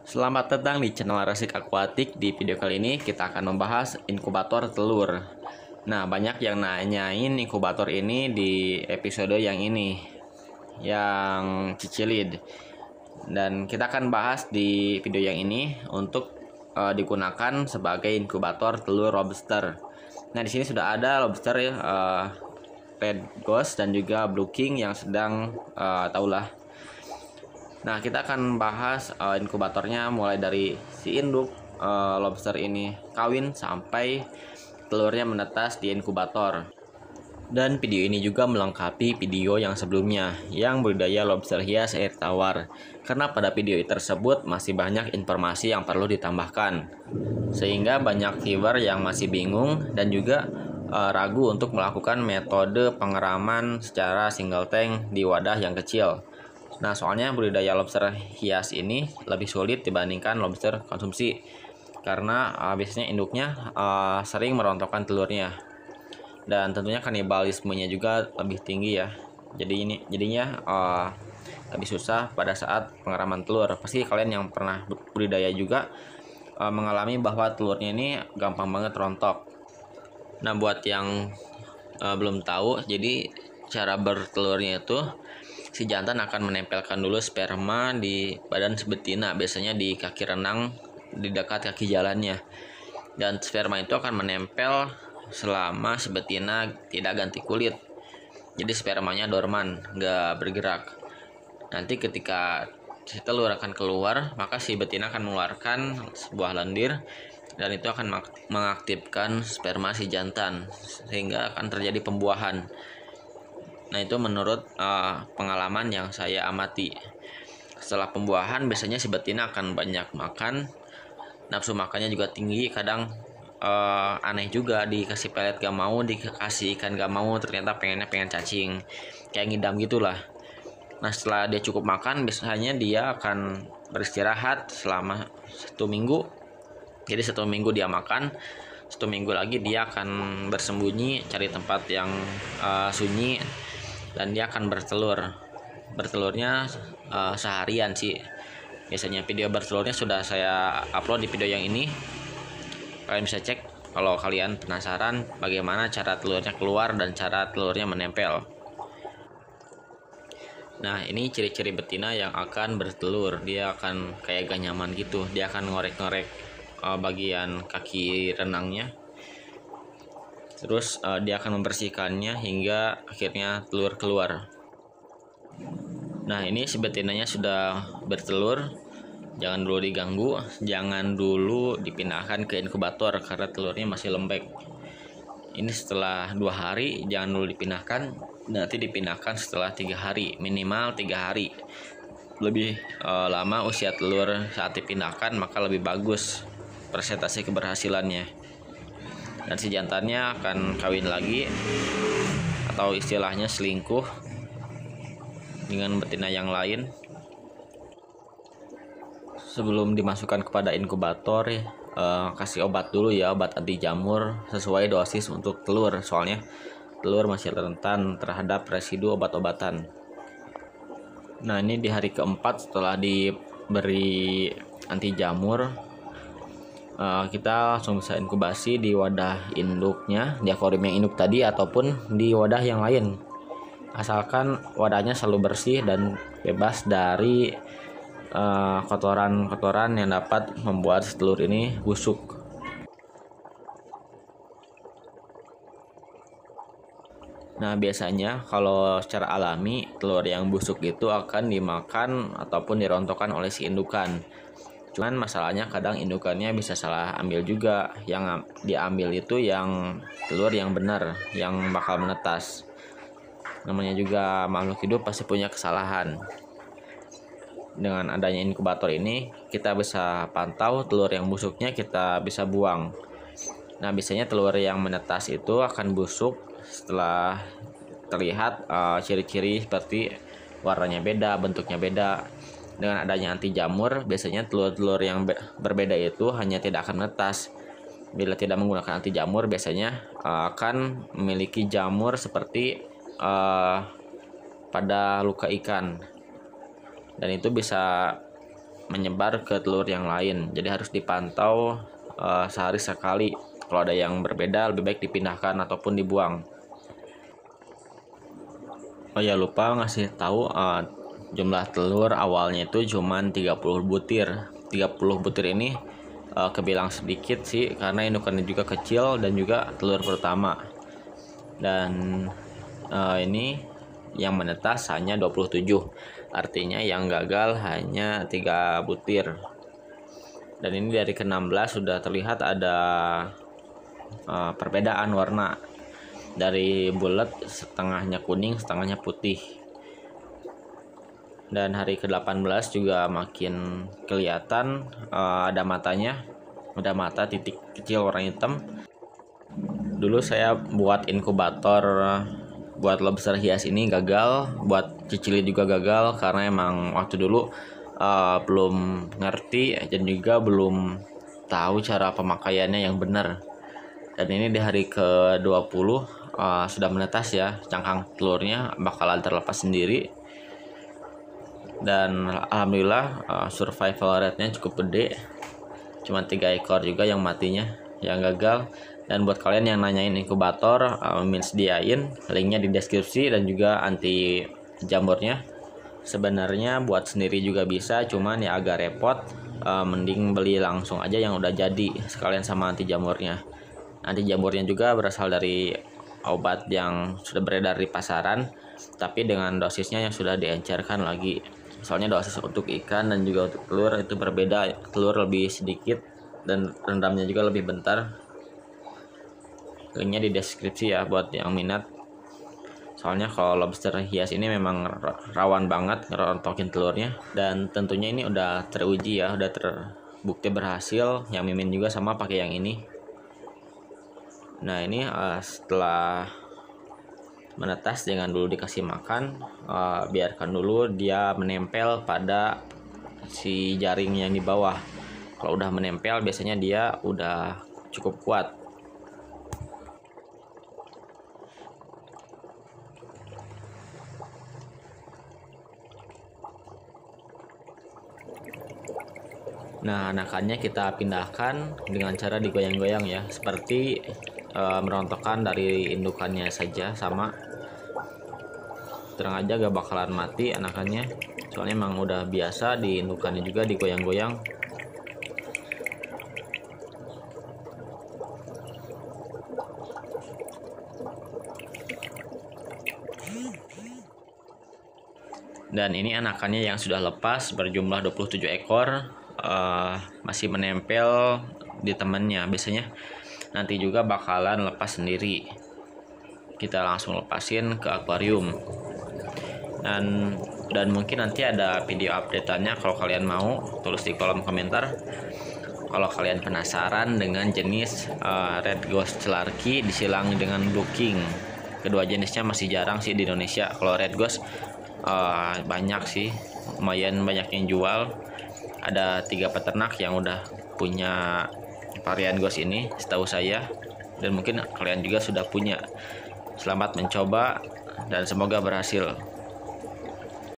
Selamat datang di channel Resik Akuatik. Di video kali ini kita akan membahas inkubator telur. Nah, banyak yang nanyain inkubator ini di episode yang ini, yang cicilid. Dan kita akan bahas di video yang ini untuk digunakan sebagai inkubator telur lobster. Nah, di sini sudah ada lobster red ghost dan juga blue king yang sedang taulah. Nah, kita akan bahas inkubatornya mulai dari si induk lobster ini kawin sampai telurnya menetas di inkubator. Dan video ini juga melengkapi video yang sebelumnya yang budidaya lobster hias air tawar. Karena pada video tersebut masih banyak informasi yang perlu ditambahkan. Sehingga banyak viewer yang masih bingung dan juga ragu untuk melakukan metode pengeraman secara single tank di wadah yang kecil. Nah, soalnya budidaya lobster hias ini lebih sulit dibandingkan lobster konsumsi karena biasanya induknya sering merontokkan telurnya dan tentunya kanibalismenya juga lebih tinggi ya. Jadinya lebih susah pada saat pengeraman telur. Pasti kalian yang pernah budidaya juga mengalami bahwa telurnya ini gampang banget rontok. Nah, buat yang belum tahu, jadi cara bertelurnya itu si jantan akan menempelkan dulu sperma di badan si betina, biasanya di kaki renang di dekat kaki jalannya. Dan sperma itu akan menempel selama si betina tidak ganti kulit. Jadi spermanya dorman, nggak bergerak. Nanti ketika si telur akan keluar, maka si betina akan mengeluarkan sebuah lendir dan itu akan mengaktifkan sperma si jantan sehingga akan terjadi pembuahan. Nah, itu menurut pengalaman yang saya amati. Setelah pembuahan biasanya si betina akan banyak makan, nafsu makannya juga tinggi. Kadang aneh juga, dikasih pelet gak mau, dikasih ikan gak mau, ternyata pengen cacing, kayak ngidam gitulah. Nah, setelah dia cukup makan biasanya dia akan beristirahat selama 1 minggu. Jadi 1 minggu dia makan, 1 minggu lagi dia akan bersembunyi cari tempat yang sunyi dan dia akan bertelurnya seharian sih. Biasanya video bertelurnya sudah saya upload di video yang ini. Kalian bisa cek kalau kalian penasaran bagaimana cara telurnya keluar dan cara telurnya menempel. Nah, ini ciri-ciri betina yang akan bertelur. Dia akan kayak gak nyaman gitu. Dia akan ngorek-ngorek bagian kaki renangnya. Terus dia akan membersihkannya hingga akhirnya telur keluar. Nah, ini si betinanya sudah bertelur. Jangan dulu diganggu, jangan dulu dipindahkan ke inkubator karena telurnya masih lembek. Ini setelah 2 hari jangan dulu dipindahkan, nanti dipindahkan setelah 3 hari, minimal 3 hari. Lebih lama usia telur saat dipindahkan maka lebih bagus persentase keberhasilannya. Dan si jantannya akan kawin lagi atau istilahnya selingkuh dengan betina yang lain. Sebelum dimasukkan kepada inkubator kasih obat dulu ya, obat anti jamur sesuai dosis untuk telur, soalnya telur masih rentan terhadap residu obat-obatan. Nah, ini di hari keempat setelah diberi anti jamur, kita langsung bisa inkubasi di wadah induknya, di akuarium yang induk tadi ataupun di wadah yang lain, asalkan wadahnya selalu bersih dan bebas dari kotoran-kotoran yang dapat membuat telur ini busuk. Nah, biasanya kalau secara alami telur yang busuk itu akan dimakan ataupun dirontokkan oleh si indukan. Cuman masalahnya kadang indukannya bisa salah ambil juga. Yang diambil itu yang telur yang benar, yang bakal menetas. Namanya juga makhluk hidup pasti punya kesalahan. Dengan adanya inkubator ini kita bisa pantau telur yang busuknya, kita bisa buang. Nah, biasanya telur yang menetas itu akan busuk setelah terlihat ciri-ciri seperti warnanya beda, bentuknya beda. Dengan adanya anti jamur biasanya telur-telur yang berbeda itu hanya tidak akan menetas. Bila tidak menggunakan anti jamur biasanya akan memiliki jamur seperti pada luka ikan. Dan itu bisa menyebar ke telur yang lain. Jadi harus dipantau sehari sekali. Kalau ada yang berbeda lebih baik dipindahkan ataupun dibuang. Oh ya, lupa ngasih tahu jumlah telur awalnya itu cuman 30 butir. 30 butir ini kebilang sedikit sih karena indukannya juga kecil dan juga telur pertama. Dan ini yang menetas hanya 27. Artinya yang gagal hanya 3 butir. Dan ini dari ke-16 sudah terlihat ada perbedaan warna. Dari bulat setengahnya kuning, setengahnya putih. Dan hari ke-18 juga makin kelihatan ada matanya. Ada mata titik kecil warna hitam. Dulu saya buat inkubator buat lobster hias ini gagal, buat cicili juga gagal karena emang waktu dulu belum ngerti dan juga belum tahu cara pemakaiannya yang benar. Dan ini di hari ke-20 sudah menetas ya, cangkang telurnya bakalan terlepas sendiri. Dan alhamdulillah survival rate-nya cukup gede, cuma 3 ekor juga yang matinya, yang gagal. Dan buat kalian yang nanyain inkubator, Mimin sediain linknya di deskripsi dan juga anti jamurnya. Sebenarnya buat sendiri juga bisa, cuman ya agak repot. Mending beli langsung aja yang udah jadi sekalian sama anti jamurnya. Anti jamurnya juga berasal dari obat yang sudah beredar di pasaran, tapi dengan dosisnya yang sudah diencerkan lagi. Soalnya dosis untuk ikan dan juga untuk telur itu berbeda. Telur lebih sedikit dan rendamnya juga lebih bentar. Linknya di deskripsi ya buat yang minat. Soalnya kalau lobster hias ini memang rawan banget ngerontokin telurnya. Dan tentunya ini udah teruji ya, udah terbukti berhasil. Yang Mimin juga sama pakai yang ini. Nah ini setelah menetas jangan dulu dikasih makan, biarkan dulu dia menempel pada si jaring yang di bawah. Kalau udah menempel biasanya dia udah cukup kuat. Nah, anakannya kita pindahkan dengan cara digoyang-goyang ya, seperti merontokkan dari indukannya saja sama. Terang aja gak bakalan mati anakannya, soalnya emang udah biasa di indukannya juga digoyang-goyang. Dan ini anakannya yang sudah lepas berjumlah 27 ekor. Masih menempel di temannya. Biasanya nanti juga bakalan lepas sendiri. Kita langsung lepasin ke akuarium. Dan mungkin nanti ada video update-nya kalau kalian mau, tulis di kolom komentar. Kalau kalian penasaran dengan jenis red ghost celarki disilang dengan blue king. Kedua jenisnya masih jarang sih di Indonesia. Kalau red ghost banyak sih, lumayan banyak yang jual. Ada 3 peternak yang udah punya varian ghost ini setahu saya, dan mungkin kalian juga sudah punya. Selamat mencoba dan semoga berhasil.